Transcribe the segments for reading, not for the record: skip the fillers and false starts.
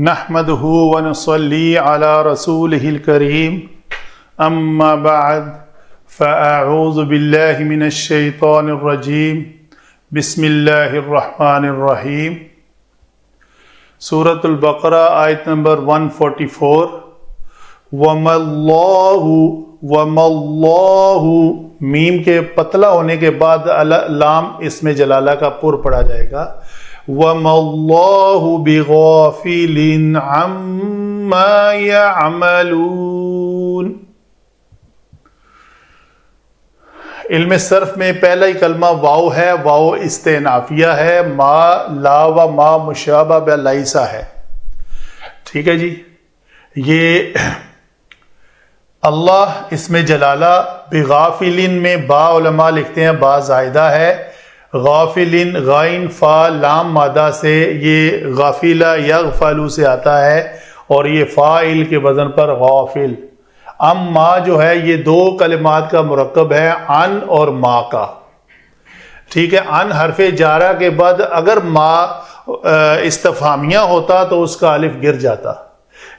نحمده ونصلي على رسوله الكريم اما بعد فاعوذ بالله من الشيطان الرجيم بسم الله الرحمن الرحیم سورۃ البقرہ آیت نمبر 144 وَمَا اللَّهُ میم کے پتلا ہونے کے بعد لام اسم جلالہ کا پر پڑھا جائے گا وَمَا اللَّهُ بِغَافِلٍ عَمَّا يَعْمَلُونَ۔ علم صرف میں پہلا ہی کلمہ واو ہے، واو استئنافیہ ہے، ما لا و ما مشابہ بلیسا ہے، ٹھیک ہے جی۔ یہ اللہ اسم جلالہ بغافلن میں با علماء لکھتے ہیں با زائدہ ہے، غافلن غائن فا لام مادہ سے یہ غافلہ یغفلو سے آتا ہے اور یہ فاعل کے وزن پر غافل۔ ما جو ہے یہ دو کلمات کا مرکب ہے، ان اور ما کا، ٹھیک ہے۔ ان حرف جارہ کے بعد اگر ما استفہامیہ ہوتا تو اس کا الف گر جاتا،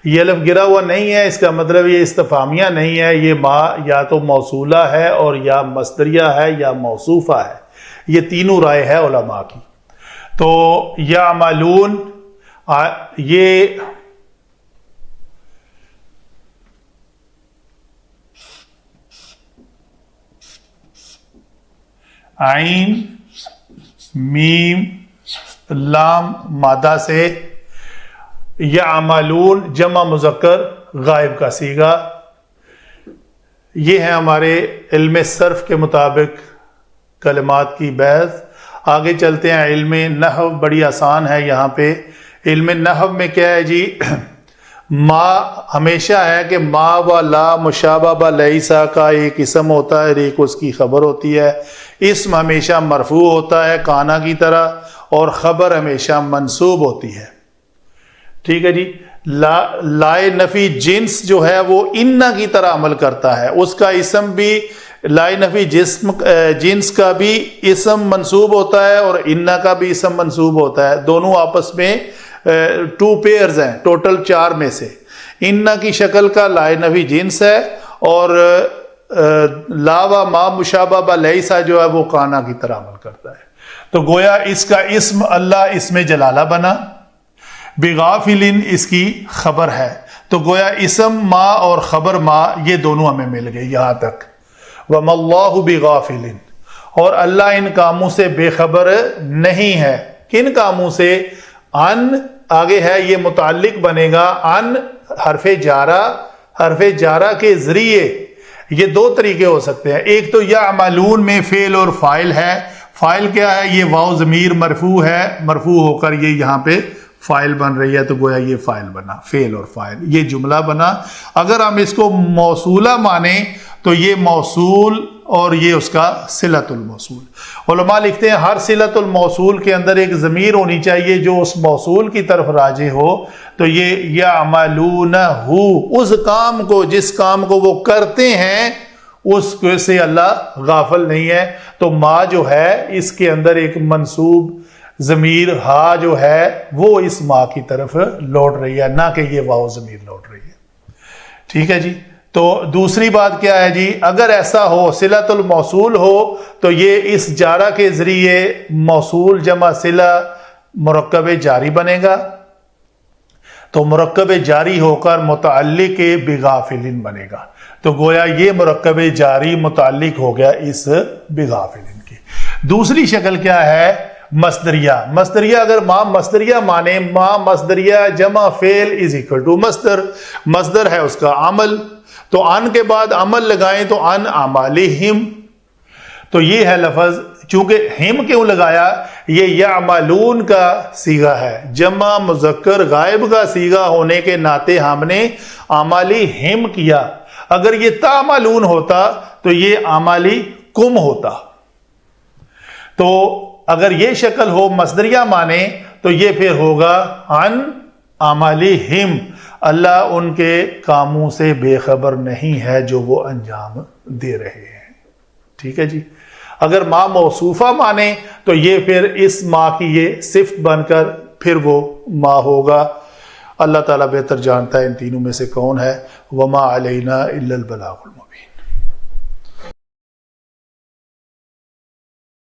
یہ الف گرا ہوا نہیں ہے، اس کا مطلب یہ استفہامیہ نہیں ہے، یہ ما یا تو موصولہ ہے اور یا مصدریہ ہے یا موصوفہ ہے، یہ تینوں رائے ہے علماء کی۔ تو یعملون یہ عین میم لام مادہ سے، یعملون جمع مذکر غائب کا صیغہ، یہ ہے ہمارے علم صرف کے مطابق کلمات کی بحث۔ آگے چلتے ہیں، علم نحو بڑی آسان ہے یہاں پہ۔ علم نحو میں کیا ہے جی، ما ہمیشہ ہے کہ ما و لا مشابہ بلیسا کا ایک اسم ہوتا ہے، ایک اس کی خبر ہوتی ہے۔ اسم ہمیشہ مرفوع ہوتا ہے کانا کی طرح اور خبر ہمیشہ منصوب ہوتی ہے، ٹھیک ہے جی۔ لائے نفی جنس جو ہے وہ انا کی طرح عمل کرتا ہے، اس کا اسم بھی لائے نفی جنس کا بھی اسم منصوب ہوتا ہے اور انا کا بھی اسم منصوب ہوتا ہے، دونوں آپس میں 2 پیئرز ہیں ٹوٹل 4 میں سے۔ انا کی شکل کا لائے نفی جنس ہے اور لا و ما مشابہ بلیسا جو ہے وہ کانا کی طرح عمل کرتا ہے۔ تو گویا اس کا اسم اللہ اسم جلالہ بنا، بغافلن اس کی خبر ہے، تو گویا اسم ما اور خبر ما یہ دونوں ہمیں مل گئے یہاں تک۔ وَمَا اللَّهُ بِغَافِلٍ، اور اللہ ان کاموں سے بے خبر نہیں ہے۔ کن کاموں سے؟ ان آگے ہے، یہ متعلق بنے گا ان حرف جارہ کے ذریعے۔ یہ 2 طریقے ہو سکتے ہیں، ایک تو یعملون میں فعل اور فاعل ہے، فاعل کیا ہے؟ یہ واو ضمیر مرفوع ہے، مرفوع ہو کر یہ یہاں پہ فاعل بن رہی ہے، تو گویا یہ فاعل بنا، فعل اور فاعل یہ جملہ بنا۔ اگر ہم اس کو موصولہ مانیں تو یہ موصول اور یہ اس کا صلۃ الموصول۔ علماء لکھتے ہیں ہر صلۃ الموصول کے اندر ایک ضمیر ہونی چاہیے جو اس موصول کی طرف راجع ہو، تو یہ یعملونہ، اس کام کو جس کام کو وہ کرتے ہیں اس سے اللہ غافل نہیں ہے۔ تو ما جو ہے اس کے اندر ایک منصوب ضمیر ہا جو ہے وہ اس ما کی طرف لوٹ رہی ہے، نہ کہ یہ واو ضمیر لوٹ رہی ہے، ٹھیک ہے جی۔ تو دوسری بات کیا ہے جی، اگر ایسا ہو صلۃ الموصول ہو تو یہ اس جارہ کے ذریعے موصول جمع صلہ مرکب جاری بنے گا، تو مرکب جاری ہو کر متعلق بغافلن بنے گا، تو گویا یہ مرکب جاری متعلق ہو گیا اس بغافلن کی۔ دوسری شکل کیا ہے؟ مصدریہ۔ مصدریہ اگر ما مصدریہ مانے، ما مصدریہ جمع فعل از اکول ٹو مصدر، مصدر ہے اس کا عمل، تو ان کے بعد عمل لگائیں تو ان اعمالہم، تو یہ ہے لفظ، چونکہ ہم کیوں لگایا؟ یہ یعملون کا صیغہ ہے، جمع مذکر غائب کا صیغہ ہونے کے ناطے ہم نے اعمالہم کیا۔ اگر یہ تعملون ہوتا تو یہ اعمالکم ہوتا۔ تو اگر یہ شکل ہو مصدریہ مانے تو یہ پھر ہوگا ان اعمالہم، اللہ ان کے کاموں سے بے خبر نہیں ہے جو وہ انجام دے رہے ہیں، ٹھیک ہے جی۔ اگر ما موصوفہ مانے تو یہ پھر اس ما کی یہ صفت بن کر پھر وہ ما ہوگا۔ اللہ تعالیٰ بہتر جانتا ہے ان تینوں میں سے کون ہے. وما علینا الا البلاغ المبین.